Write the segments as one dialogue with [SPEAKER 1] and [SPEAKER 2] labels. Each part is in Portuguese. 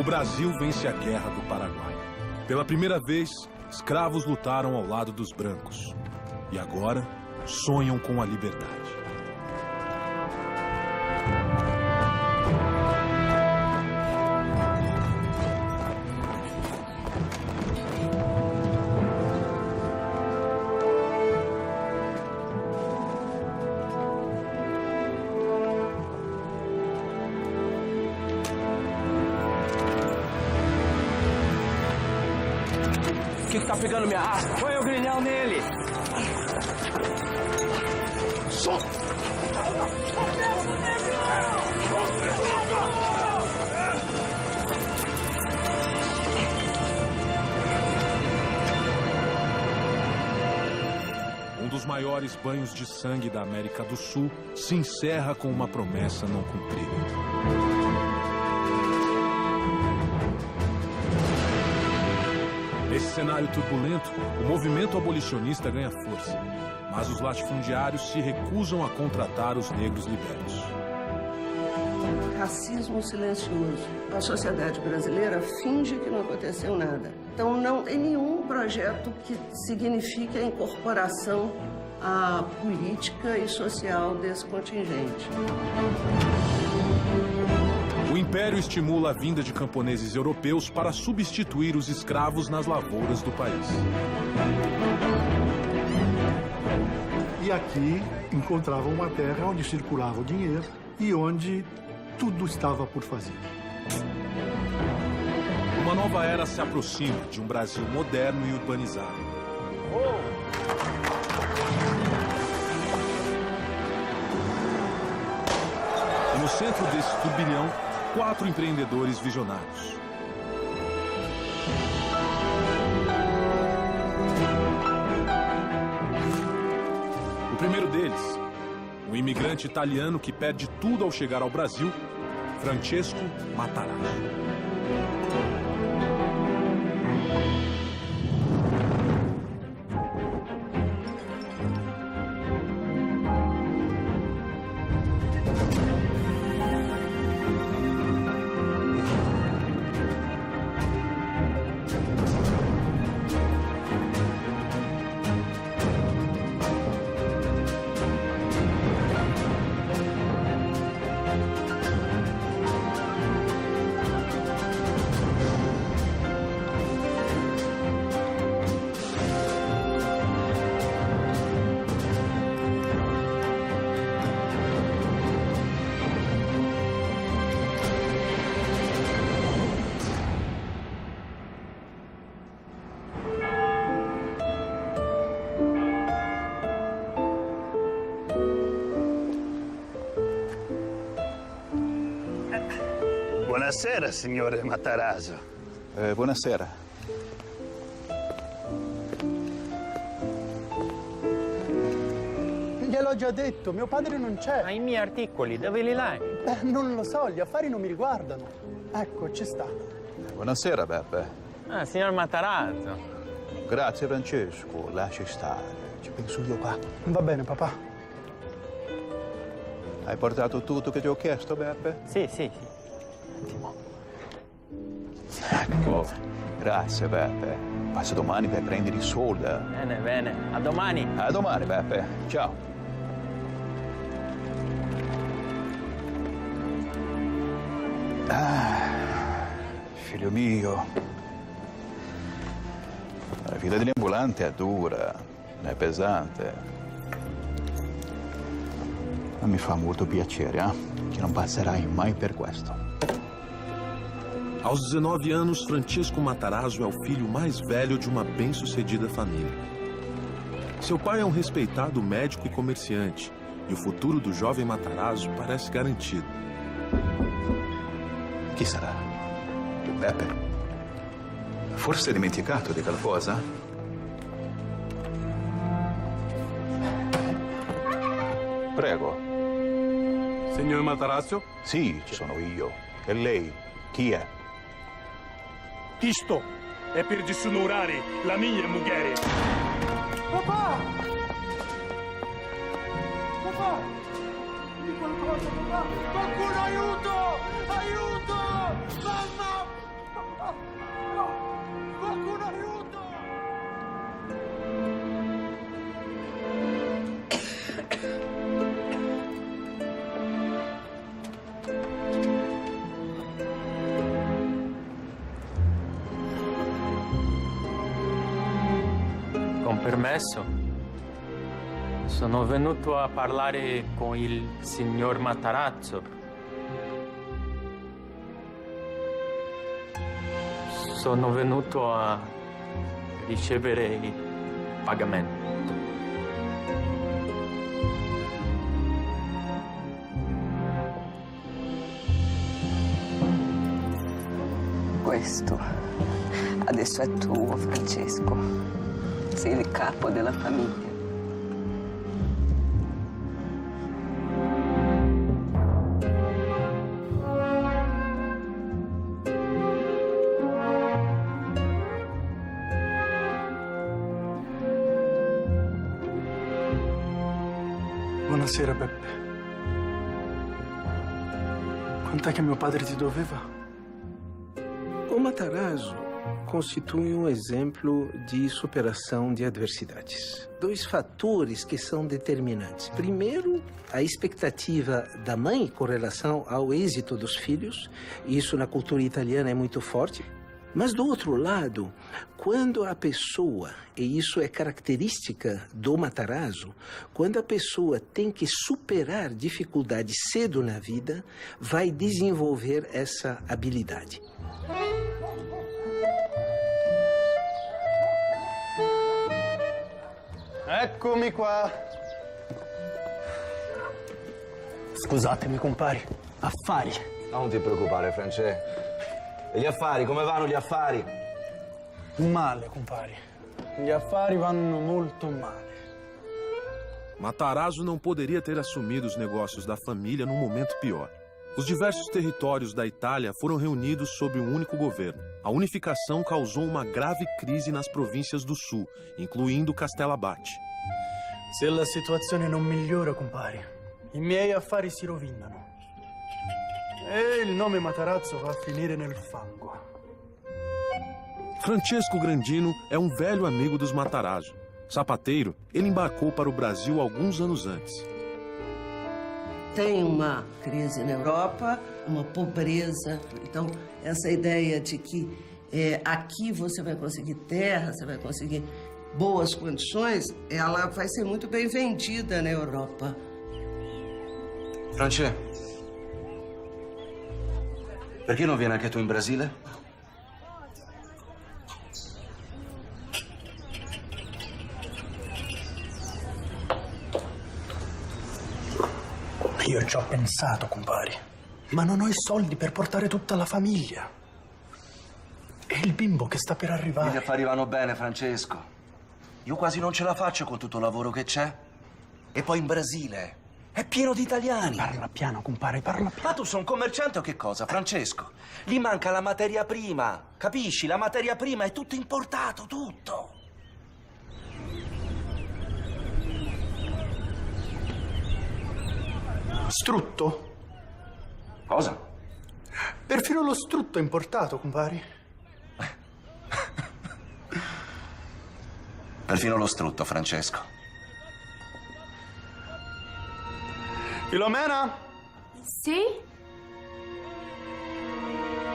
[SPEAKER 1] Brasil vence a Guerra do Paraguai. Pela primeira vez, escravos lutaram ao lado dos brancos. E agora, sonham com a liberdade.
[SPEAKER 2] O que tá pegando minha arma? Põe o grilhão nele!
[SPEAKER 3] Solta!
[SPEAKER 1] Um dos maiores banhos de sangue da América do Sul se encerra com uma promessa não cumprida. Nesse cenário turbulento, o movimento abolicionista ganha força, mas os latifundiários se recusam a contratar os negros libertos.
[SPEAKER 4] Racismo silencioso. A sociedade brasileira finge que não aconteceu nada. Então não tem nenhum projeto que signifique a incorporação à política e social desse contingente.
[SPEAKER 1] O Império estimula a vinda de camponeses europeus para substituir os escravos nas lavouras do país.
[SPEAKER 3] E aqui encontravam uma terra onde circulava o dinheiro e onde tudo estava por fazer.
[SPEAKER 1] Uma nova era se aproxima de um Brasil moderno e urbanizado. E no centro desse turbilhão, 4 empreendedores visionários. O primeiro deles, um imigrante italiano que perde tudo ao chegar ao Brasil, Francesco Matarazzo.
[SPEAKER 5] Buonasera, signore Matarazzo.
[SPEAKER 6] Buonasera.
[SPEAKER 7] Gliel'ho già detto, mio padre non c'è.
[SPEAKER 2] Ma i miei articoli, dove li hai?
[SPEAKER 7] Non lo so, gli affari non mi riguardano. Ecco, ci sta.
[SPEAKER 6] Buonasera, Beppe.
[SPEAKER 2] Ah, signor Matarazzo.
[SPEAKER 6] Grazie, Francesco. Lasci stare. Ci penso io qua.
[SPEAKER 7] Va bene, papà.
[SPEAKER 6] Hai portato tutto che ti ho chiesto, Beppe?
[SPEAKER 2] Sì, sì.
[SPEAKER 6] Ecco. Grazie, Beppe. Passa domani per prendere i soldi.
[SPEAKER 2] Bene, bene. A domani.
[SPEAKER 6] A domani, Beppe. Ciao. Figlio mio. La vita degli ambulanti è dura, è pesante. Ma mi fa molto piacere, che non passerai mai per questo.
[SPEAKER 1] Aos 19 anos, Francesco Matarazzo é o filho mais velho de uma bem-sucedida família. Seu pai é um respeitado médico e comerciante, e o futuro do jovem Matarazzo parece garantido.
[SPEAKER 6] Chi sarà? Beppe? Forse hai dimenticato di qualcosa? Prego.
[SPEAKER 8] Signor Matarazzo?
[SPEAKER 6] Sì, ci sono io. E lei? Chi è?
[SPEAKER 8] Isto è per disonorare la mia moglie.
[SPEAKER 7] Papà! Papà! Di qualcosa, papà! Qualcuno aiuto! Aiuto! Mamma!
[SPEAKER 2] Con permesso, sono venuto a parlare con il signor Matarazzo. Sono venuto a ricevere il pagamento.
[SPEAKER 4] Questo adesso è tuo, Francesco. Sei il capo della famiglia.
[SPEAKER 7] Buonasera, Beppe. Quant'è che mio padre ti doveva?
[SPEAKER 9] O Matarazzo constitui exemplo de superação de adversidades. Dois fatores que são determinantes. Primeiro, a expectativa da mãe com relação ao êxito dos filhos. Isso na cultura italiana é muito forte. Mas, do outro lado, quando a pessoa, e isso é característica do Matarazzo, quando a pessoa tem que superar dificuldades cedo na vida, vai desenvolver essa habilidade.
[SPEAKER 7] Eccomi qua. Scusatemi, compari. Affari.
[SPEAKER 10] Non ti preoccupare, Francesco. E gli affari, come vanno gli affari?
[SPEAKER 7] Male, compari. Gli affari vanno molto male.
[SPEAKER 1] Matarazzo não poderia ter assumido os negócios da família num momento pior. Os diversos territórios da Itália foram reunidos sob um único governo. A unificação causou uma grave crise nas províncias do sul, incluindo Castellabate.
[SPEAKER 7] Se la situazione non migliora, compari, i miei affari si rovinano. E il nome Matarazzo va a finire nel fango.
[SPEAKER 1] Francesco Grandino é um velho amigo dos Matarazzo. Sapateiro, ele embarcou para o Brasil alguns anos antes.
[SPEAKER 4] Tem uma crise na Europa, uma pobreza. Então, essa ideia de que aqui você vai conseguir terra, você vai conseguir boas condições, ela vai ser muito bem vendida na Europa.
[SPEAKER 10] Francesco, perché non vieni anche tu in Brasile?
[SPEAKER 7] Io ci ho pensato, compari, ma non ho i soldi per portare tutta la famiglia. E il bimbo che sta per arrivare.
[SPEAKER 10] Gli affari vanno bene, Francesco. Io quasi non ce la faccio con tutto il lavoro che c'è. E poi in Brasile è pieno di italiani.
[SPEAKER 7] Parla piano, compare, parla piano.
[SPEAKER 10] Ma tu sei un commerciante o che cosa, Francesco? Gli manca la materia prima, capisci? La materia prima è tutto importato, tutto.
[SPEAKER 7] Strutto?
[SPEAKER 10] Cosa?
[SPEAKER 7] Perfino lo strutto è importato, compari.
[SPEAKER 10] Perfino lo strutto, Francesco.
[SPEAKER 7] Filomena?
[SPEAKER 11] Sì?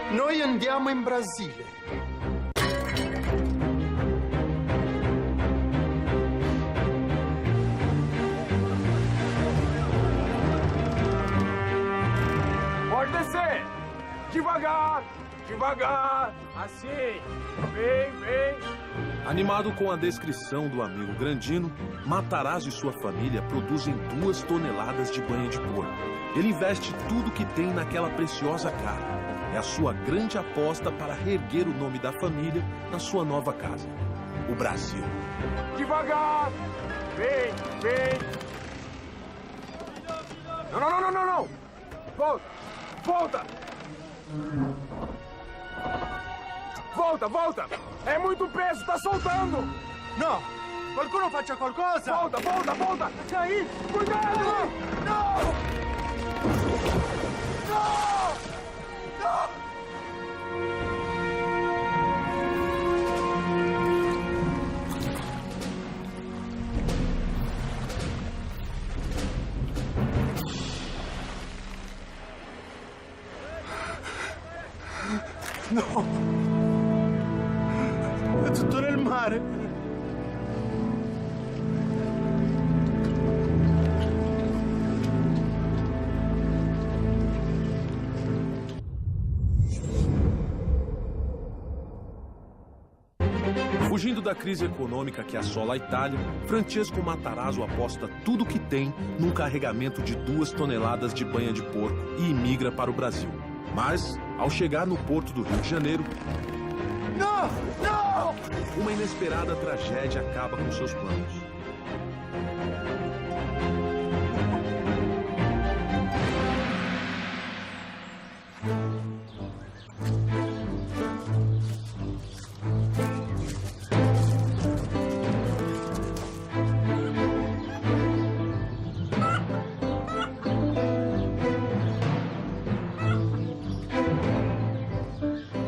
[SPEAKER 7] Noi andiamo in Brasile.
[SPEAKER 8] Pode descer! Devagar! Devagar! Assim! Vem!
[SPEAKER 1] Animado com a descrição do amigo Grandino, Matarazzo e sua família produzem 2 toneladas de banha de porco. Ele investe tudo que tem naquela preciosa carne. É a sua grande aposta para reerguer o nome da família na sua nova casa, o Brasil.
[SPEAKER 8] Devagar! Vem! Não! Volta! Volta! É muito peso, tá soltando!
[SPEAKER 7] No! Qualcuno faccia qualcosa!
[SPEAKER 8] Volta! E aí? Cuidado! Não!
[SPEAKER 7] No! È tutto nel mare!
[SPEAKER 1] Fugindo da crise econômica que assola a Itália, Francesco Matarazzo aposta tudo que tem num carregamento de 2 toneladas de banha de porco e imigra para o Brasil. Mas, ao chegar no porto do Rio de Janeiro, uma inesperada tragédia acaba com seus planos.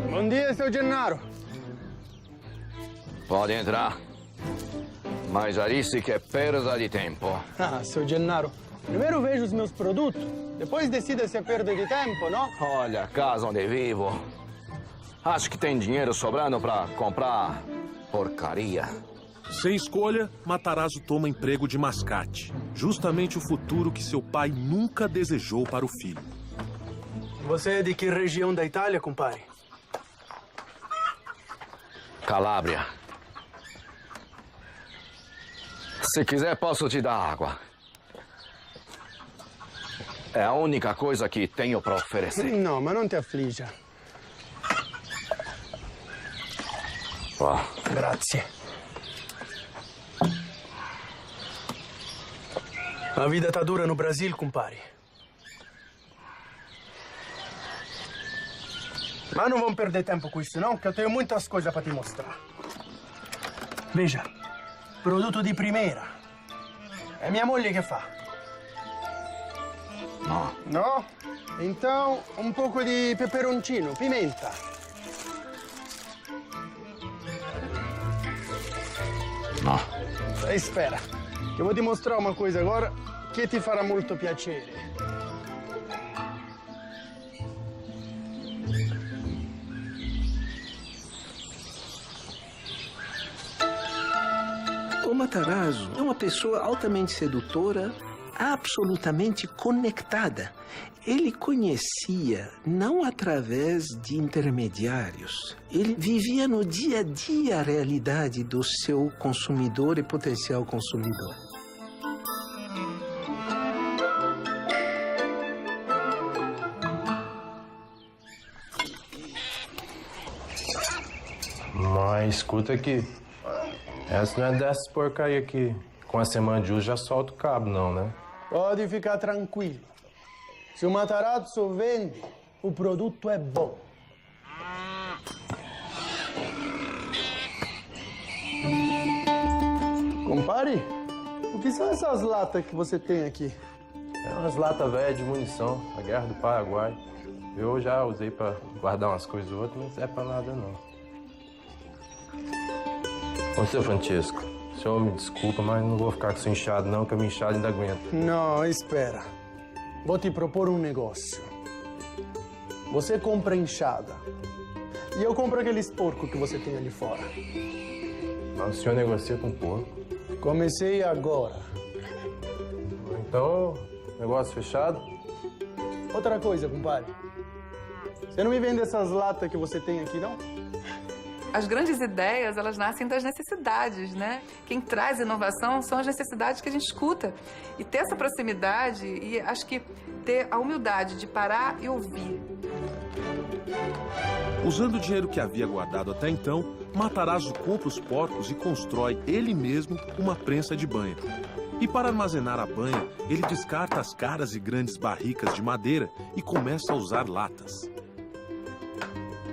[SPEAKER 7] Bom dia, seu Gennaro.
[SPEAKER 11] Pode entrar. Mas já disse que é perda de tempo.
[SPEAKER 7] Ah, seu Gennaro, primeiro vejo os meus produtos, depois decida se é perda de tempo, não?
[SPEAKER 11] Olha, a casa onde vivo. Acho que tem dinheiro sobrando para comprar porcaria.
[SPEAKER 1] Sem escolha, Matarazzo toma emprego de mascate. Justamente o futuro que seu pai nunca desejou para o filho.
[SPEAKER 7] Você é de que região da Itália, compadre?
[SPEAKER 11] Calábria. Se quiser, posso te dar água. É a única coisa que tenho para oferecer.
[SPEAKER 7] Não, mas não te aflija.
[SPEAKER 11] Oh.
[SPEAKER 7] Grazie. A vida tá dura no Brasil, compadre. Mas não vamos perder tempo com isso, não, que eu tenho muitas coisas para te mostrar. Veja, produto de primeira. É minha moglie che fa.
[SPEAKER 11] No.
[SPEAKER 7] No? Então, um pouco de peperoncino, pimenta.
[SPEAKER 11] No.
[SPEAKER 7] Espera, que eu vou te mostrar uma coisa agora que ti farà molto piacere.
[SPEAKER 9] O Matarazzo é uma pessoa altamente sedutora, absolutamente conectada. Ele conhecia não através de intermediários. Ele vivia no dia a dia a realidade do seu consumidor e potencial consumidor.
[SPEAKER 12] Mas escuta aqui. Essa não é dessas porcaria aqui. Com a semana de uso já solta o cabo, não, né?
[SPEAKER 7] Pode ficar tranquilo. Se o Matarazzo vende, o produto é bom. Compare, o que são essas latas que você tem aqui?
[SPEAKER 12] É umas latas velhas de munição, a guerra do Paraguai. Eu já usei pra guardar umas coisas ou outras, mas não é pra nada, não. Ô, seu Francesco, o senhor me desculpa, mas não vou ficar com isso inchado, não, que a minha inchada ainda aguenta.
[SPEAKER 7] Não, espera. Vou te propor um negócio. Você compra enxada e eu compro aqueles porcos que você tem ali fora.
[SPEAKER 12] Mas o senhor negocia com porco?
[SPEAKER 7] Comecei agora.
[SPEAKER 12] Então, negócio fechado?
[SPEAKER 7] Outra coisa, compadre. Você não me vende essas latas que você tem aqui, não?
[SPEAKER 13] As grandes ideias, elas nascem das necessidades, né? Quem traz inovação são as necessidades que a gente escuta. E ter essa proximidade e acho que ter a humildade de parar e ouvir.
[SPEAKER 1] Usando o dinheiro que havia guardado até então, Matarazzo compra os porcos e constrói ele mesmo uma prensa de banha. E para armazenar a banha, ele descarta as caras e grandes barricas de madeira e começa a usar latas.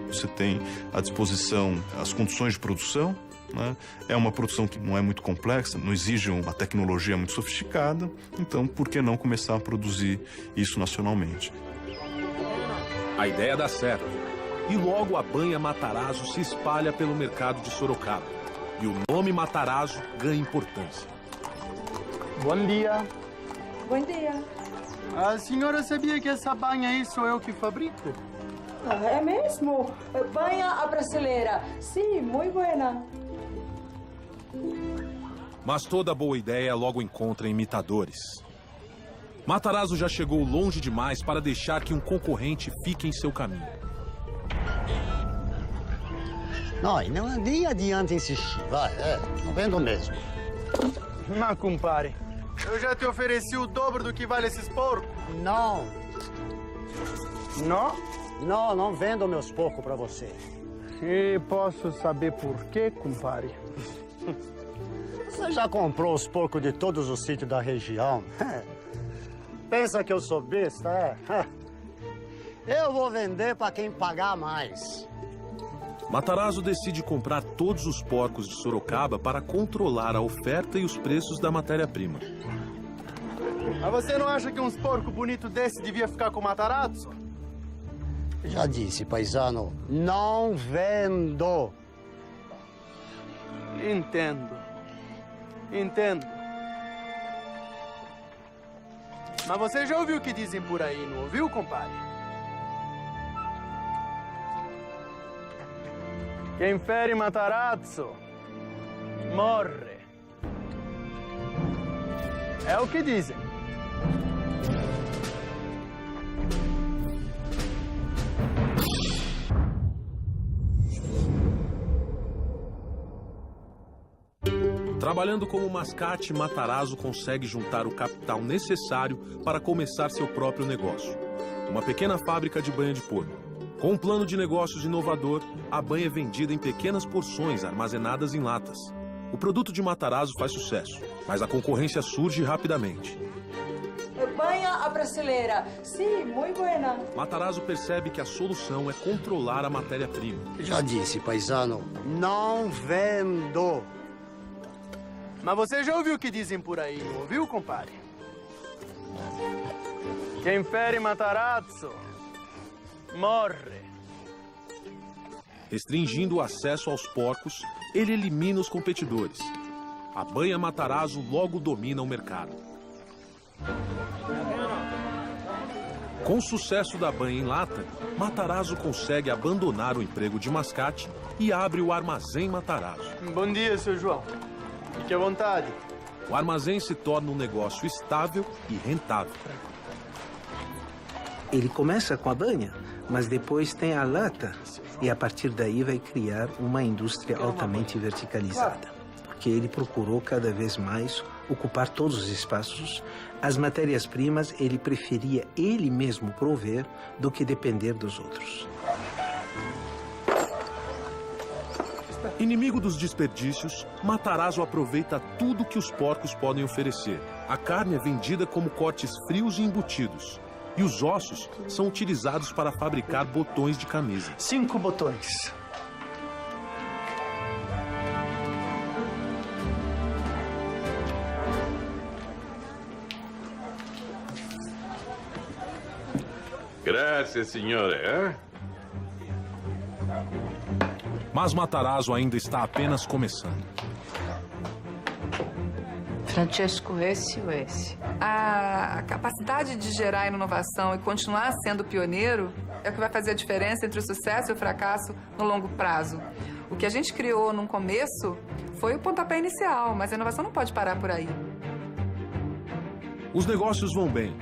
[SPEAKER 14] Você tem à disposição as condições de produção, né? É uma produção que não é muito complexa, não exige uma tecnologia muito sofisticada, então por que não começar a produzir isso nacionalmente?
[SPEAKER 1] A ideia dá certo, e logo a banha Matarazzo se espalha pelo mercado de Sorocaba, e o nome Matarazzo ganha importância.
[SPEAKER 7] Bom dia.
[SPEAKER 13] Bom dia.
[SPEAKER 7] A senhora sabia que essa banha aí sou eu que fabrico?
[SPEAKER 15] É mesmo? Banha a brasileira. Sim, muito buena.
[SPEAKER 1] Mas toda boa ideia logo encontra imitadores. Matarazzo já chegou longe demais para deixar que um concorrente fique em seu caminho.
[SPEAKER 16] Não, nem adianta insistir, vai, não vendo mesmo.
[SPEAKER 7] Mas, compadre, eu já te ofereci o dobro do que vale esses porcos.
[SPEAKER 16] Não.
[SPEAKER 7] Não?
[SPEAKER 16] Não vendo meus porcos pra você.
[SPEAKER 7] E posso saber por quê, compadre?
[SPEAKER 16] Você já comprou os porcos de todos os sítios da região? Pensa que eu sou besta, é? Eu vou vender pra quem pagar mais.
[SPEAKER 1] Matarazzo decide comprar todos os porcos de Sorocaba para controlar a oferta e os preços da matéria-prima.
[SPEAKER 7] Mas você não acha que uns porcos bonitos desse devia ficar com o Matarazzo?
[SPEAKER 16] Já disse, paisano, não vendo.
[SPEAKER 7] Entendo. Mas você já ouviu o que dizem por aí, não ouviu, compadre? Quem fere Matarazzo morre. É o que dizem.
[SPEAKER 1] Trabalhando como mascate, Matarazzo consegue juntar o capital necessário para começar seu próprio negócio. Uma pequena fábrica de banha de porco. Com um plano de negócios inovador, a banha é vendida em pequenas porções armazenadas em latas. O produto de Matarazzo faz sucesso, mas a concorrência surge rapidamente.
[SPEAKER 15] Banha a brasileira. Sim, muito buena.
[SPEAKER 1] Matarazzo percebe que a solução é controlar a matéria-prima.
[SPEAKER 16] Já disse, paisano, não vendo.
[SPEAKER 7] Mas você já ouviu o que dizem por aí, não ouviu, compadre? Quem fere Matarazzo morre.
[SPEAKER 1] Restringindo o acesso aos porcos, ele elimina os competidores. A banha Matarazzo logo domina o mercado. Com o sucesso da banha em lata, Matarazzo consegue abandonar o emprego de mascate e abre o Armazém Matarazzo.
[SPEAKER 7] Bom dia, seu João. Fique à vontade.
[SPEAKER 1] O armazém se torna um negócio estável e rentável.
[SPEAKER 9] Ele começa com a banha, mas depois tem a lata e a partir daí vai criar uma indústria altamente verticalizada. Porque ele procurou cada vez mais ocupar todos os espaços. As matérias-primas ele preferia ele mesmo prover do que depender dos outros.
[SPEAKER 1] Inimigo dos desperdícios, Matarazzo aproveita tudo que os porcos podem oferecer. A carne é vendida como cortes frios e embutidos. E os ossos são utilizados para fabricar botões de camisa.
[SPEAKER 7] 5 botões.
[SPEAKER 17] Grazie, signore.
[SPEAKER 1] Mas Matarazzo ainda está apenas começando.
[SPEAKER 13] Francesco, esse. A capacidade de gerar inovação e continuar sendo pioneiro é o que vai fazer a diferença entre o sucesso e o fracasso no longo prazo. O que a gente criou no começo foi o pontapé inicial, mas a inovação não pode parar por aí.
[SPEAKER 1] Os negócios vão bem.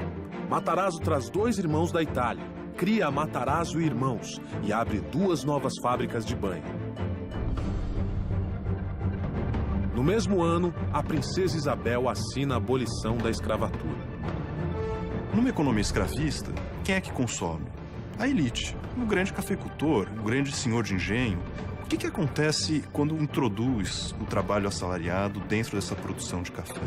[SPEAKER 1] Matarazzo traz 2 irmãos da Itália, cria a Matarazzo e Irmãos e abre 2 novas fábricas de banha. No mesmo ano, a princesa Isabel assina a abolição da escravatura.
[SPEAKER 14] Numa economia escravista, quem é que consome? A elite, o grande cafeicultor, o grande senhor de engenho. O que acontece quando introduz o trabalho assalariado dentro dessa produção de café?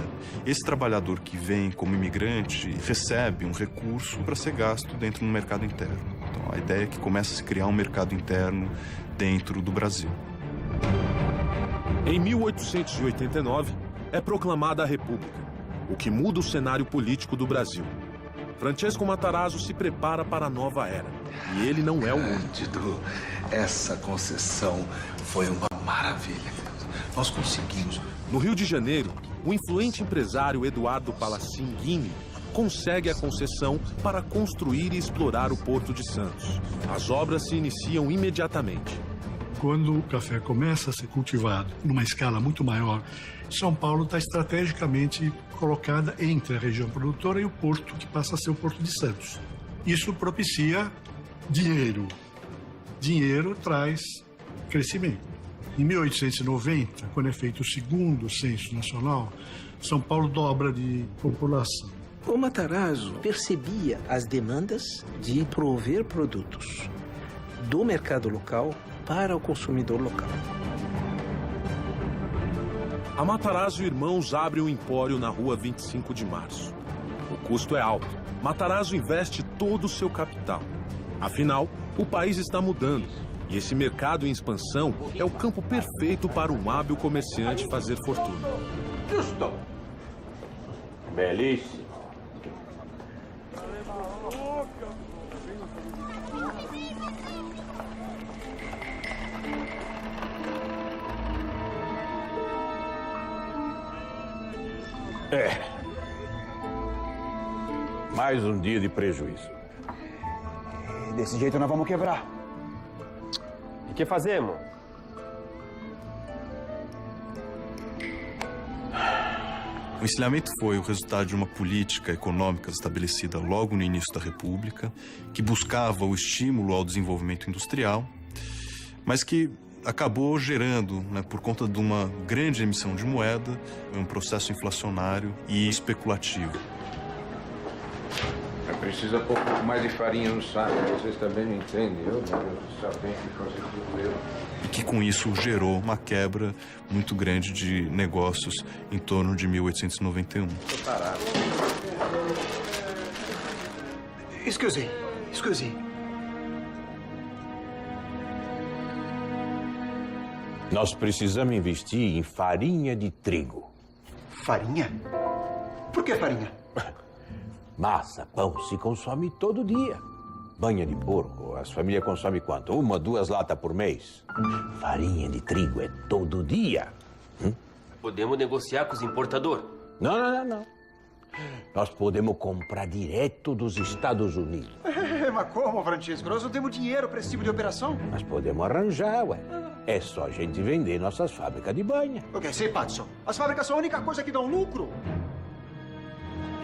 [SPEAKER 14] Esse trabalhador que vem como imigrante recebe um recurso para ser gasto dentro do mercado interno. Então, a ideia é que começa a se criar um mercado interno dentro do Brasil.
[SPEAKER 1] Em 1889, é proclamada a República, o que muda o cenário político do Brasil. Francesco Matarazzo se prepara para a nova era, e ele não é o único.
[SPEAKER 10] Essa concessão foi uma maravilha. Nós conseguimos.
[SPEAKER 1] No Rio de Janeiro, o influente empresário Eduardo Palacin Guime consegue a concessão para construir e explorar o Porto de Santos. As obras se iniciam imediatamente.
[SPEAKER 3] Quando o café começa a ser cultivado numa escala muito maior, São Paulo está estrategicamente colocada entre a região produtora e o porto, que passa a ser o Porto de Santos. Isso propicia dinheiro. Dinheiro traz crescimento. Em 1890, quando é feito o segundo censo nacional, São Paulo dobra de população.
[SPEAKER 9] O Matarazzo percebia as demandas de prover produtos do mercado local para o consumidor local.
[SPEAKER 1] A Matarazzo Irmãos abre um empório na rua 25 de março. O custo é alto. Matarazzo investe todo o seu capital. Afinal, o país está mudando. E esse mercado em expansão é o campo perfeito para um hábil comerciante fazer fortuna.
[SPEAKER 17] Justo. Belíssimo.
[SPEAKER 18] Mais um dia de prejuízo.
[SPEAKER 19] Desse jeito nós vamos quebrar.
[SPEAKER 12] E que fazemos?
[SPEAKER 14] O encilhamento foi o resultado de uma política econômica estabelecida logo no início da República, que buscava o estímulo ao desenvolvimento industrial, mas que acabou gerando, por conta de uma grande emissão de moeda, um processo inflacionário e especulativo.
[SPEAKER 17] Precisa pôr um pouco mais de farinha no saco, vocês também não entendem, eu só tenho que fazer tudo eu.
[SPEAKER 14] E que com isso gerou uma quebra muito grande de negócios em torno de 1891.
[SPEAKER 17] Tô parado.
[SPEAKER 19] Excuse.
[SPEAKER 18] Nós precisamos investir em farinha de trigo.
[SPEAKER 19] Farinha? Por que farinha?
[SPEAKER 18] Massa, pão se consome todo dia. Banha de porco, as famílias consomem quanto? 1 ou 2 latas por mês. Farinha de trigo é todo dia.
[SPEAKER 20] Podemos negociar com os importadores?
[SPEAKER 18] Não. Nós podemos comprar direto dos Estados Unidos.
[SPEAKER 19] Mas como, Francisco? Nós não temos dinheiro para esse tipo de operação.
[SPEAKER 18] Nós podemos arranjar, ué. É só a gente vender nossas fábricas de banha.
[SPEAKER 19] Ok, sei, Patson. As fábricas são a única coisa que dão lucro.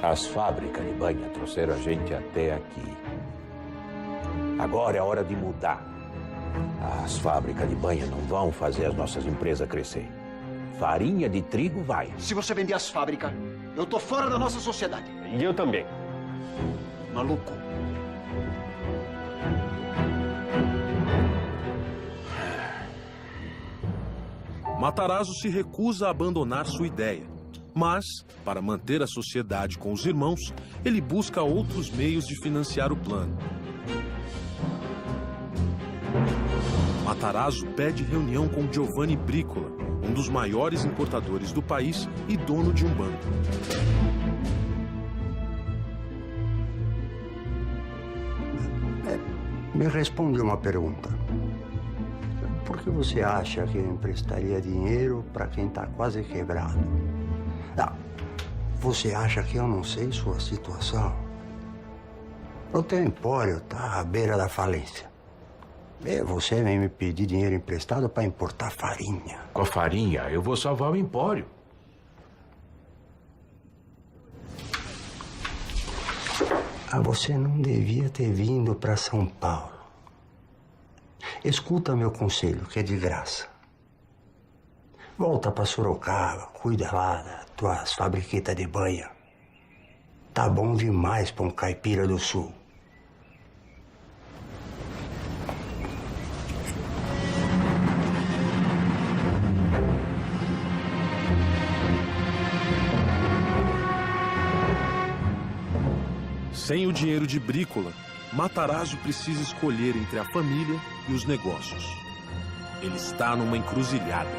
[SPEAKER 18] As fábricas de banha trouxeram a gente até aqui. Agora é hora de mudar. As fábricas de banha não vão fazer as nossas empresas crescer. Farinha de trigo vai.
[SPEAKER 19] Se você vender as fábricas, eu tô fora da nossa sociedade.
[SPEAKER 12] E eu também.
[SPEAKER 19] Maluco.
[SPEAKER 1] Matarazzo se recusa a abandonar sua ideia. Mas, para manter a sociedade com os irmãos, ele busca outros meios de financiar o plano. Matarazzo pede reunião com Giovanni Bricola, um dos maiores importadores do país e dono de um banco.
[SPEAKER 16] Me responde uma pergunta. Por que você acha que eu emprestaria dinheiro para quem está quase quebrado? Você acha que eu não sei sua situação? O teu empório está à beira da falência. E você vem me pedir dinheiro emprestado para importar farinha.
[SPEAKER 18] Com a farinha, eu vou salvar o empório.
[SPEAKER 16] Você não devia ter vindo para São Paulo. Escuta meu conselho, que é de graça. Volta para Sorocaba, cuida lá das tuas fabriquetas de banha. Tá bom demais para um caipira do sul.
[SPEAKER 1] Sem o dinheiro de Bricola, Matarazzo precisa escolher entre a família e os negócios. Ele está numa encruzilhada.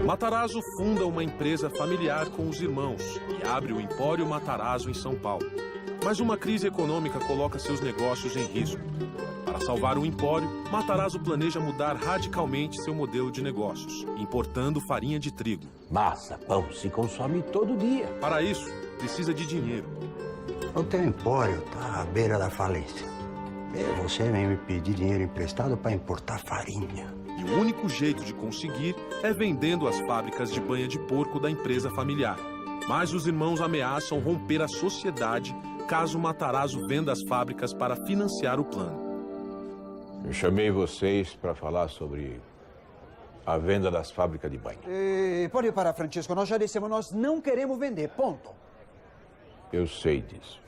[SPEAKER 1] Matarazzo funda uma empresa familiar com os irmãos e abre o Empório Matarazzo em São Paulo. Mas uma crise econômica coloca seus negócios em risco. Para salvar o empório, Matarazzo planeja mudar radicalmente seu modelo de negócios, importando farinha de trigo.
[SPEAKER 18] Massa, pão se consome todo dia.
[SPEAKER 1] Para isso, precisa de dinheiro.
[SPEAKER 16] O teu empório está à beira da falência. E você vem me pedir dinheiro emprestado para importar farinha.
[SPEAKER 1] E o único jeito de conseguir é vendendo as fábricas de banha de porco da empresa familiar. Mas os irmãos ameaçam romper a sociedade caso Matarazzo venda as fábricas para financiar o plano.
[SPEAKER 18] Eu chamei vocês para falar sobre a venda das fábricas de banha.
[SPEAKER 19] Pode parar, Francisco. Nós já dissemos, nós não queremos vender. Ponto.
[SPEAKER 18] Eu sei disso.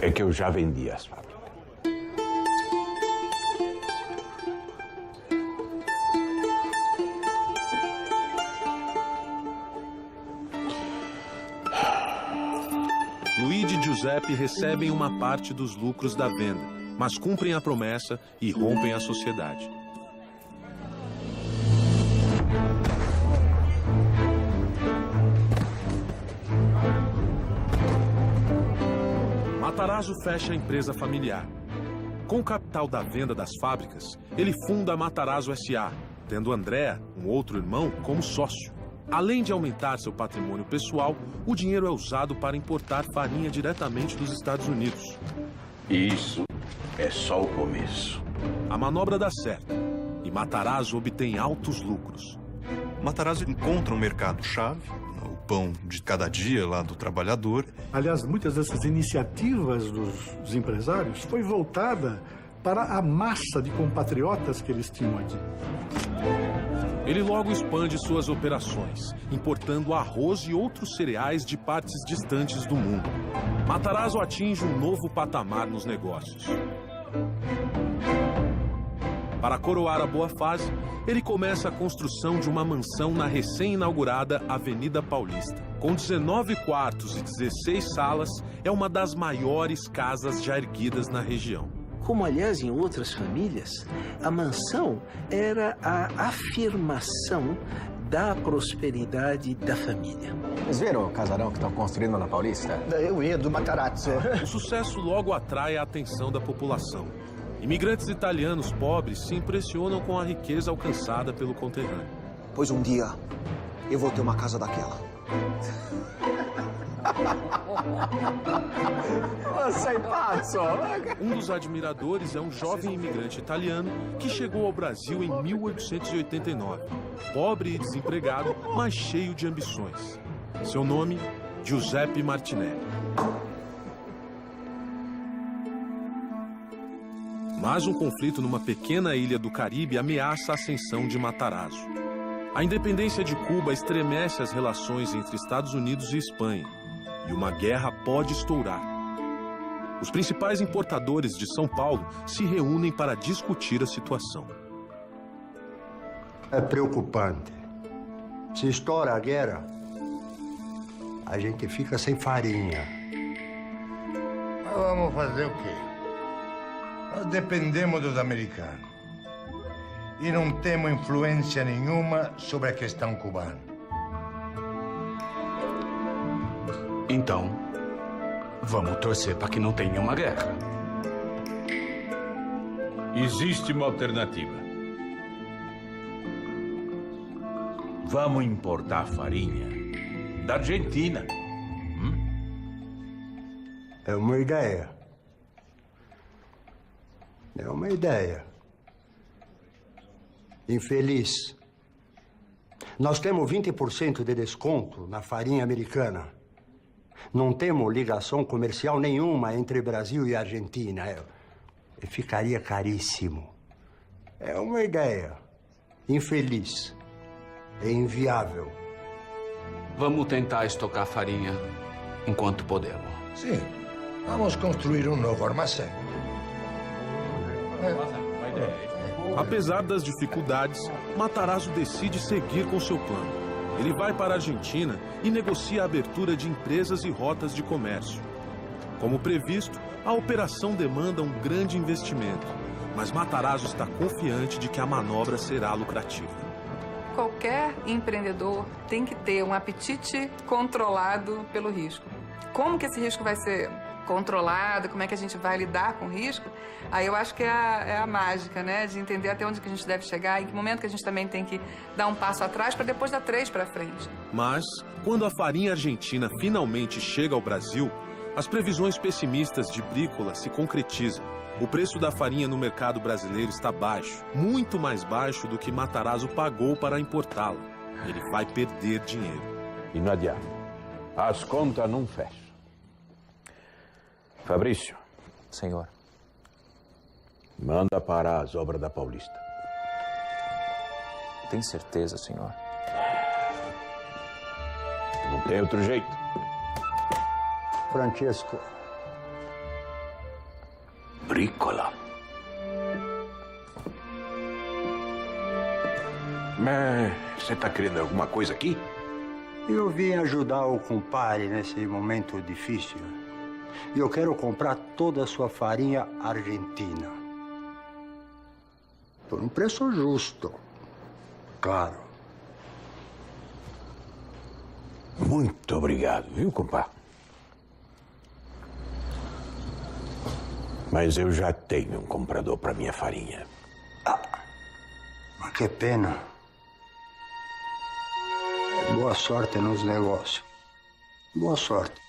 [SPEAKER 18] É que eu já vendi as fábricas.
[SPEAKER 1] Luigi e Giuseppe recebem uma parte dos lucros da venda, mas cumprem a promessa e rompem a sociedade. Matarazzo fecha a empresa familiar. Com o capital da venda das fábricas, ele funda a Matarazzo S.A., tendo Andrea, um outro irmão, como sócio. Além de aumentar seu patrimônio pessoal, o dinheiro é usado para importar farinha diretamente dos Estados Unidos.
[SPEAKER 18] Isso é só o começo.
[SPEAKER 1] A manobra dá certo e Matarazzo obtém altos lucros.
[SPEAKER 14] Matarazzo encontra um mercado-chave, o pão de cada dia lá do trabalhador.
[SPEAKER 3] Aliás, muitas dessas iniciativas dos empresários foi voltada para a massa de compatriotas que eles tinham aqui.
[SPEAKER 1] Ele logo expande suas operações, importando arroz e outros cereais de partes distantes do mundo. Matarazzo atinge um novo patamar nos negócios. Para coroar a boa fase, ele começa a construção de uma mansão na recém-inaugurada Avenida Paulista. Com 19 quartos e 16 salas, é uma das maiores casas já erguidas na região.
[SPEAKER 9] Como, aliás, em outras famílias, a mansão era a afirmação da prosperidade da família.
[SPEAKER 12] Vocês viram o casarão que estão construindo na Paulista?
[SPEAKER 19] Eu ia do Matarazzo.
[SPEAKER 1] O sucesso logo atrai a atenção da população. Imigrantes italianos pobres se impressionam com a riqueza alcançada pelo conterrâneo.
[SPEAKER 10] Pois um dia eu vou ter uma casa daquela.
[SPEAKER 11] Sei pazzo!
[SPEAKER 1] Um dos admiradores é um jovem imigrante italiano que chegou ao Brasil em 1889. Pobre e desempregado, mas cheio de ambições. Seu nome, Giuseppe Martinelli. Mas um conflito numa pequena ilha do Caribe ameaça a ascensão de Matarazzo. A independência de Cuba estremece as relações entre Estados Unidos e Espanha. E uma guerra pode estourar. Os principais importadores de São Paulo se reúnem para discutir a situação.
[SPEAKER 16] É preocupante. Se estoura a guerra, a gente fica sem farinha.
[SPEAKER 21] Mas vamos fazer o quê? Nós dependemos dos americanos. E não temos influência nenhuma sobre a questão cubana.
[SPEAKER 22] Então, vamos torcer para que não tenha uma guerra.
[SPEAKER 18] Existe uma alternativa. Vamos importar farinha da Argentina.
[SPEAKER 16] É uma ideia. É uma ideia. Infeliz. Nós temos 20% de desconto na farinha americana. Não temos ligação comercial nenhuma entre Brasil e Argentina. Ficaria caríssimo. É uma ideia. Infeliz. É inviável.
[SPEAKER 22] Vamos tentar estocar farinha enquanto podemos.
[SPEAKER 21] Sim. Vamos construir um novo armazém.
[SPEAKER 1] Apesar das dificuldades, Matarazzo decide seguir com seu plano. Ele vai para a Argentina e negocia a abertura de empresas e rotas de comércio. Como previsto, a operação demanda um grande investimento, mas Matarazzo está confiante de que a manobra será lucrativa.
[SPEAKER 13] Qualquer empreendedor tem que ter um apetite controlado pelo risco. Como que esse risco vai ser controlada, como é que a gente vai lidar com o risco, aí eu acho que é a mágica, né? De entender até onde que a gente deve chegar, em que momento que a gente também tem que dar um passo atrás para depois dar 3 para frente.
[SPEAKER 1] Mas, quando a farinha argentina finalmente chega ao Brasil, as previsões pessimistas de Brícola se concretizam. O preço da farinha no mercado brasileiro está baixo, muito mais baixo do que Matarazzo pagou para importá-la. Ele vai perder dinheiro.
[SPEAKER 18] E não adianta. As contas não fecham. Fabrício.
[SPEAKER 2] Senhor.
[SPEAKER 18] Manda parar as obras da Paulista.
[SPEAKER 2] Tem certeza, senhor?
[SPEAKER 18] Não tem outro jeito.
[SPEAKER 16] Francesco.
[SPEAKER 18] Brícola. Mas você tá querendo alguma coisa aqui?
[SPEAKER 16] Eu vim ajudar o compadre nesse momento difícil. E eu quero comprar toda a sua farinha argentina. Por um preço justo. Claro.
[SPEAKER 18] Muito obrigado, viu, compadre? Mas eu já tenho um comprador para minha farinha.
[SPEAKER 16] Mas que pena. Boa sorte nos negócios. Boa sorte.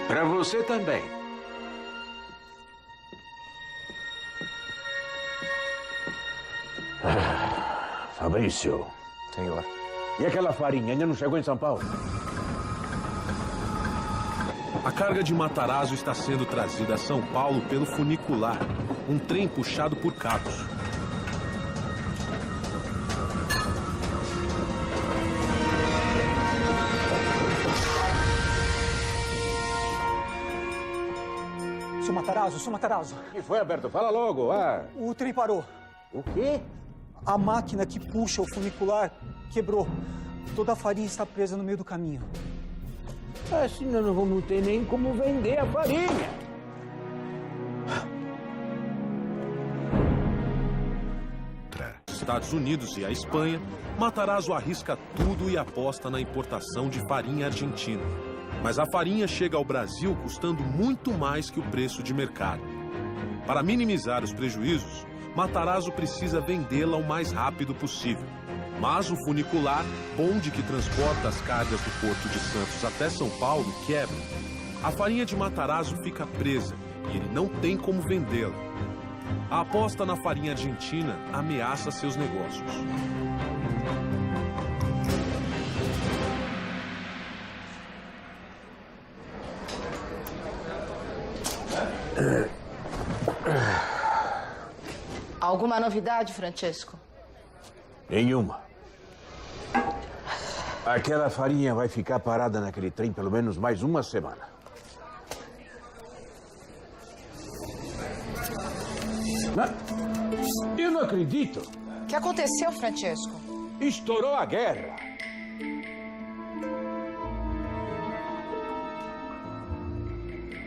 [SPEAKER 18] Para você também. Fabrício.
[SPEAKER 2] Senhor.
[SPEAKER 18] E aquela farinha ainda não chegou em São Paulo?
[SPEAKER 1] A carga de Matarazzo está sendo trazida a São Paulo pelo funicular, um trem puxado por cabos.
[SPEAKER 5] Seu Matarazzo.
[SPEAKER 18] O que foi, Alberto? Fala logo.
[SPEAKER 5] O trem parou.
[SPEAKER 18] O quê?
[SPEAKER 5] A máquina que puxa o funicular quebrou. Toda a farinha está presa no meio do caminho.
[SPEAKER 18] Assim nós não vamos ter nem como vender a farinha.
[SPEAKER 1] Estados Unidos e a Espanha, Matarazzo arrisca tudo e aposta na importação de farinha argentina. Mas a farinha chega ao Brasil custando muito mais que o preço de mercado. Para minimizar os prejuízos, Matarazzo precisa vendê-la o mais rápido possível. Mas o funicular, bonde que transporta as cargas do Porto de Santos até São Paulo, quebra. A farinha de Matarazzo fica presa e ele não tem como vendê-la. A aposta na farinha argentina ameaça seus negócios.
[SPEAKER 6] Alguma novidade, Francesco?
[SPEAKER 18] Nenhuma. Aquela farinha vai ficar parada naquele trem pelo menos mais uma semana. Eu não acredito.
[SPEAKER 6] O que aconteceu, Francesco?
[SPEAKER 18] Estourou a guerra.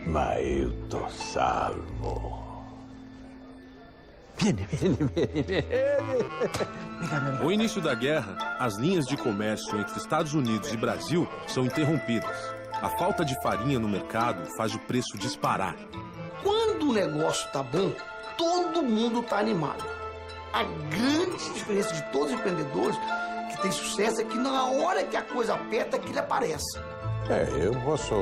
[SPEAKER 18] Mas eu tô salvo.
[SPEAKER 1] Com o início da guerra, as linhas de comércio entre Estados Unidos e Brasil são interrompidas. A falta de farinha no mercado faz o preço disparar.
[SPEAKER 23] Quando o negócio tá bom, todo mundo tá animado. A grande diferença de todos os empreendedores que tem sucesso é que na hora que a coisa aperta, que ele aparece.
[SPEAKER 18] Eu posso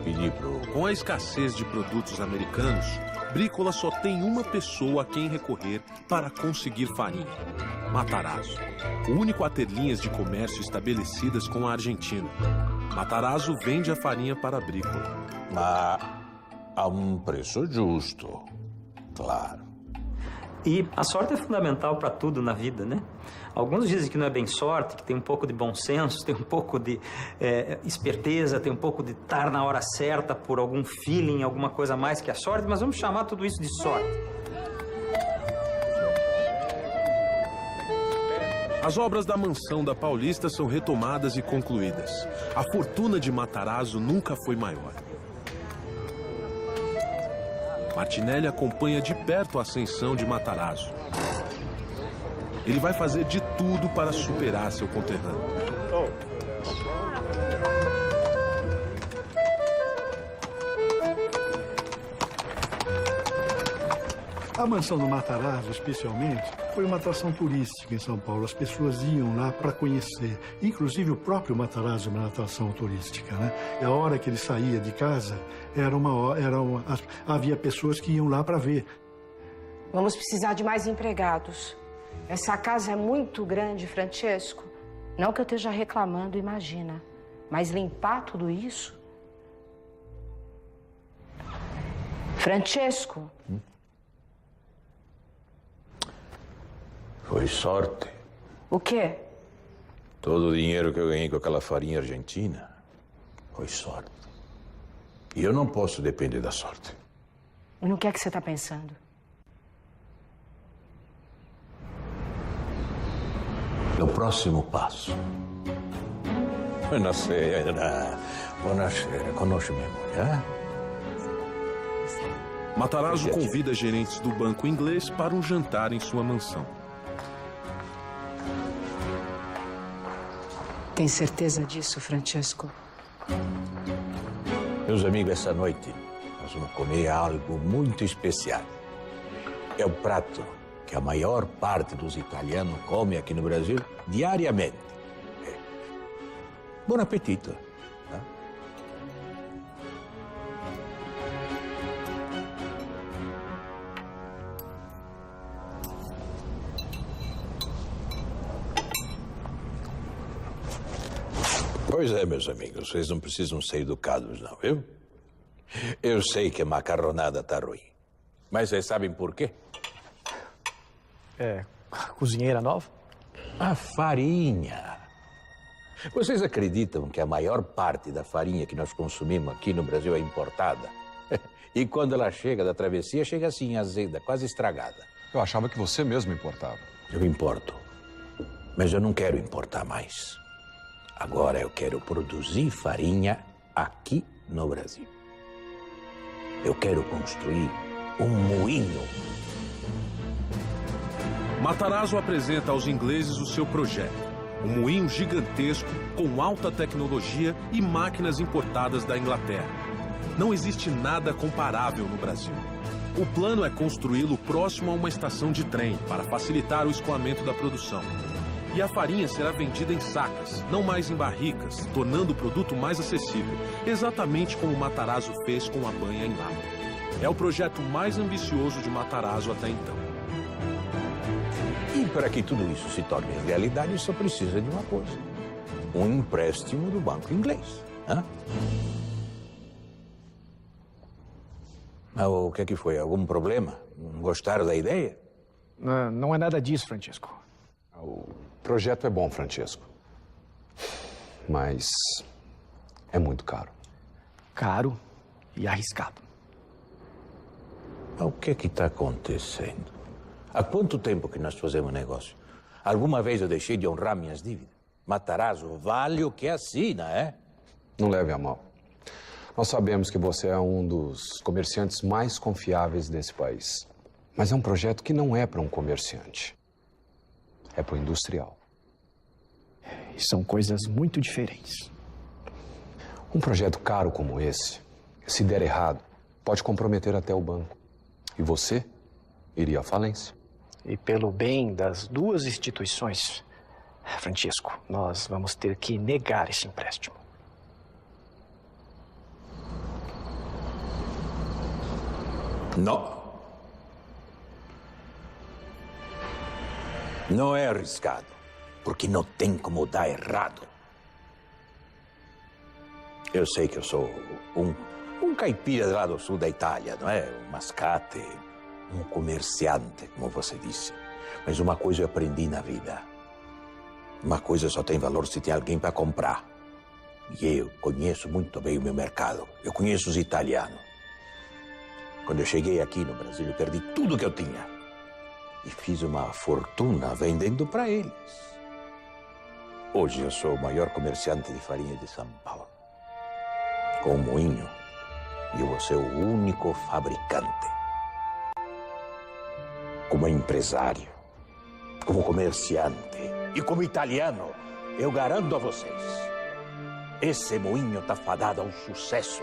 [SPEAKER 18] pedir pro...
[SPEAKER 1] Com a escassez de produtos americanos, Brícola só tem uma pessoa a quem recorrer para conseguir farinha: Matarazzo, o único a ter linhas de comércio estabelecidas com a Argentina. Matarazzo vende a farinha para a Brícola.
[SPEAKER 18] Mas a um preço justo, claro.
[SPEAKER 24] E a sorte é fundamental para tudo na vida, né? Alguns dizem que não é bem sorte, que tem um pouco de bom senso, tem um pouco de esperteza, tem um pouco de estar na hora certa por algum feeling, alguma coisa a mais que a sorte, mas vamos chamar tudo isso de sorte.
[SPEAKER 1] As obras da mansão da Paulista são retomadas e concluídas. A fortuna de Matarazzo nunca foi maior. Martinelli acompanha de perto a ascensão de Matarazzo. Ele vai fazer de tudo para superar seu conterrâneo.
[SPEAKER 3] A mansão do Matarazzo, especialmente, foi uma atração turística em São Paulo. As pessoas iam lá para conhecer. Inclusive, o próprio Matarazzo é uma atração turística, né? E a hora que ele saía de casa, havia pessoas que iam lá para ver.
[SPEAKER 4] Vamos precisar de mais empregados. Essa casa é muito grande, Francesco. Não que eu esteja reclamando, imagina. Mas limpar tudo isso... Francesco...
[SPEAKER 18] Foi sorte.
[SPEAKER 4] O quê?
[SPEAKER 18] Todo o dinheiro que eu ganhei com aquela farinha argentina foi sorte. E eu não posso depender da sorte.
[SPEAKER 4] E no que é que você está pensando?
[SPEAKER 18] No próximo passo. Buonasera. Buonasera. Conosce minha mulher?
[SPEAKER 1] Matarazzo convida gerentes do banco inglês para um jantar em sua mansão.
[SPEAKER 4] Tem certeza disso, Francesco?
[SPEAKER 18] Meus amigos, essa noite nós vamos comer algo muito especial. É o prato que a maior parte dos italianos come aqui no Brasil diariamente. Bom apetite. Tá? Pois é, meus amigos, vocês não precisam ser educados, não, viu? Eu sei que a macarronada tá ruim, mas vocês sabem por quê?
[SPEAKER 7] Cozinheira nova?
[SPEAKER 18] A farinha. Vocês acreditam que a maior parte da farinha que nós consumimos aqui no Brasil é importada? E quando ela chega da travessia, chega assim, azeda, quase estragada.
[SPEAKER 8] Eu achava que você mesmo importava.
[SPEAKER 18] Eu importo, mas eu não quero importar mais. Agora eu quero produzir farinha aqui no Brasil. Eu quero construir um moinho.
[SPEAKER 1] Matarazzo apresenta aos ingleses o seu projeto. Um moinho gigantesco com alta tecnologia e máquinas importadas da Inglaterra. Não existe nada comparável no Brasil. O plano é construí-lo próximo a uma estação de trem para facilitar o escoamento da produção. E a farinha será vendida em sacas, não mais em barricas, tornando o produto mais acessível, exatamente como o Matarazzo fez com a banha em lata. É o projeto mais ambicioso de Matarazzo até então.
[SPEAKER 18] E para que tudo isso se torne realidade, só precisa de uma coisa. Um empréstimo do banco inglês. Hã? Mas o que é que foi? Algum problema? Não gostaram da ideia?
[SPEAKER 7] Não é nada disso, Francesco.
[SPEAKER 8] O projeto é bom, Francesco. Mas é muito caro.
[SPEAKER 7] Caro e arriscado.
[SPEAKER 18] O que é que está acontecendo? Há quanto tempo que nós fazemos negócio? Alguma vez eu deixei de honrar minhas dívidas? Matarazzo vale o que assina, é?
[SPEAKER 8] Não leve a mal. Nós sabemos que você é um dos comerciantes mais confiáveis desse país. Mas é um projeto que não é para um comerciante. É para o industrial.
[SPEAKER 7] E são coisas muito diferentes.
[SPEAKER 8] Um projeto caro como esse, se der errado, pode comprometer até o banco. E você iria à falência.
[SPEAKER 7] E pelo bem das duas instituições, Francesco, nós vamos ter que negar esse empréstimo.
[SPEAKER 18] Não. Não é arriscado, porque não tem como dar errado. Eu sei que eu sou um caipira lá do sul da Itália, não é? Um mascate, um comerciante, como você disse. Mas uma coisa eu aprendi na vida. Uma coisa só tem valor se tem alguém para comprar. E eu conheço muito bem o meu mercado. Eu conheço os italianos. Quando eu cheguei aqui no Brasil, eu perdi tudo que eu tinha. E fiz uma fortuna vendendo para eles. Hoje eu sou o maior comerciante de farinha de São Paulo. Com o moinho, eu vou ser o único fabricante. Como empresário, como comerciante e como italiano, eu garanto a vocês, esse moinho está fadado ao sucesso.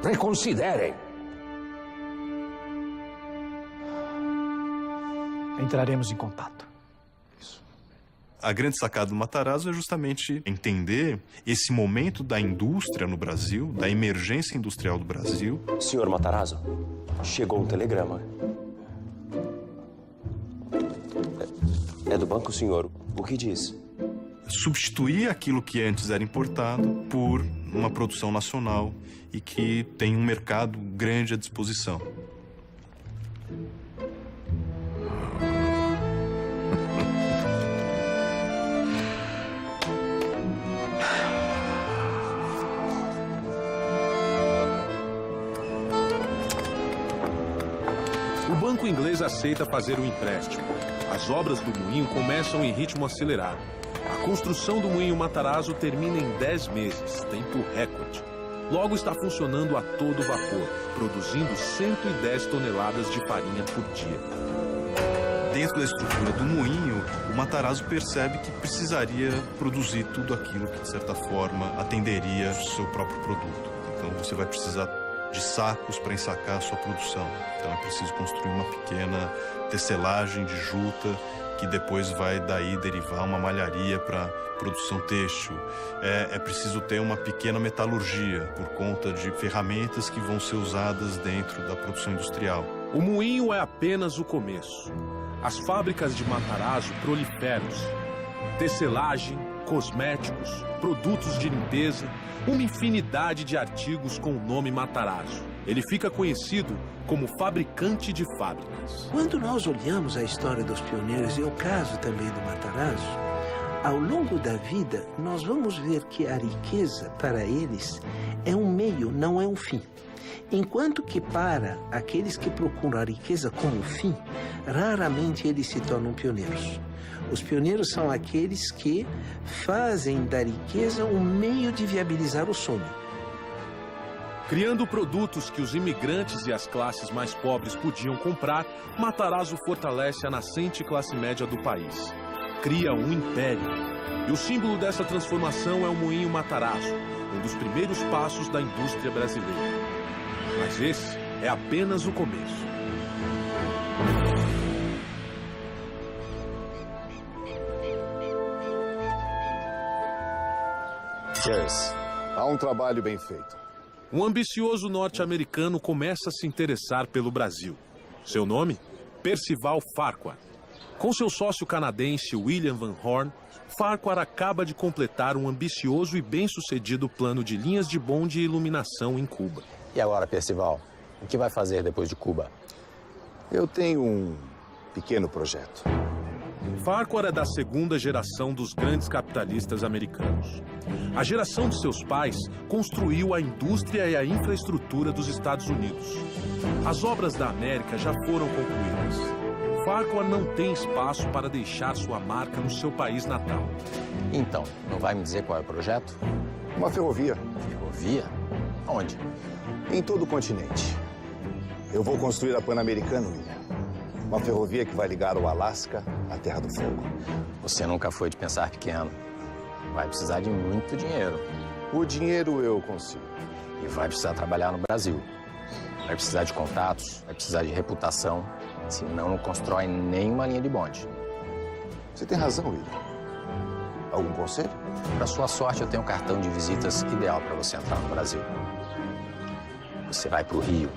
[SPEAKER 18] Reconsiderem.
[SPEAKER 7] entraremos em contato.
[SPEAKER 14] A grande sacada do Matarazzo é justamente entender esse momento da indústria no Brasil, da emergência industrial do Brasil.
[SPEAKER 15] Senhor Matarazzo, chegou um telegrama. É do banco, senhor. O que diz?
[SPEAKER 14] Substituir aquilo que antes era importado por uma produção nacional e que tem um mercado grande à disposição.
[SPEAKER 1] O banco inglês aceita fazer o empréstimo. As obras do moinho começam em ritmo acelerado. A construção do moinho Matarazzo termina em 10 meses, tempo recorde. Logo está funcionando a todo vapor, produzindo 110 toneladas de farinha por dia.
[SPEAKER 14] Dentro da estrutura do moinho, o Matarazzo percebe que precisaria produzir tudo aquilo que, de certa forma, atenderia o seu próprio produto. Então você vai precisar de sacos para ensacar a sua produção. Então é preciso construir uma pequena tecelagem de juta que depois vai daí derivar uma malharia para produção têxtil. É preciso ter uma pequena metalurgia por conta de ferramentas que vão ser usadas dentro da produção industrial.
[SPEAKER 1] O moinho é apenas o começo. As fábricas de Matarazzo proliferam-se. Tecelagem, cosméticos, produtos de limpeza, uma infinidade de artigos com o nome Matarazzo. Ele fica conhecido como fabricante de fábricas.
[SPEAKER 9] Quando nós olhamos a história dos pioneiros e o caso também do Matarazzo, ao longo da vida nós vamos ver que a riqueza para eles é um meio, não é um fim. Enquanto que para aqueles que procuram a riqueza como fim, raramente eles se tornam pioneiros. Os pioneiros são aqueles que fazem da riqueza um meio de viabilizar o sonho.
[SPEAKER 1] Criando produtos que os imigrantes e as classes mais pobres podiam comprar, Matarazzo fortalece a nascente classe média do país. Cria um império. E o símbolo dessa transformação é o moinho Matarazzo, um dos primeiros passos da indústria brasileira. Mas esse é apenas o começo.
[SPEAKER 8] Yes. Há um trabalho bem feito.
[SPEAKER 1] Um ambicioso norte-americano começa a se interessar pelo Brasil. Seu nome? Percival Farquhar. Com seu sócio canadense William Van Horn, Farquhar acaba de completar um ambicioso e bem-sucedido plano de linhas de bonde e iluminação em Cuba.
[SPEAKER 17] E agora, Percival, o que vai fazer depois de Cuba?
[SPEAKER 8] Eu tenho um pequeno projeto.
[SPEAKER 1] Farquhar é da segunda geração dos grandes capitalistas americanos. A geração de seus pais construiu a indústria e a infraestrutura dos Estados Unidos. As obras da América já foram concluídas. Farquhar não tem espaço para deixar sua marca no seu país natal.
[SPEAKER 17] Então, não vai me dizer qual é o projeto?
[SPEAKER 8] Uma ferrovia.
[SPEAKER 17] Ferrovia? Onde?
[SPEAKER 8] Em todo o continente. Eu vou construir a Pan-Americana, William. Uma ferrovia que vai ligar o Alasca à Terra do Fogo.
[SPEAKER 17] Você nunca foi de pensar pequeno. Vai precisar de muito dinheiro.
[SPEAKER 8] O dinheiro eu consigo.
[SPEAKER 17] E vai precisar trabalhar no Brasil. Vai precisar de contatos, vai precisar de reputação. Senão não constrói nenhuma linha de bonde.
[SPEAKER 8] Você tem razão, William. Algum conselho?
[SPEAKER 17] Para sua sorte, eu tenho um cartão de visitas ideal para você entrar no Brasil. Você vai para o Rio.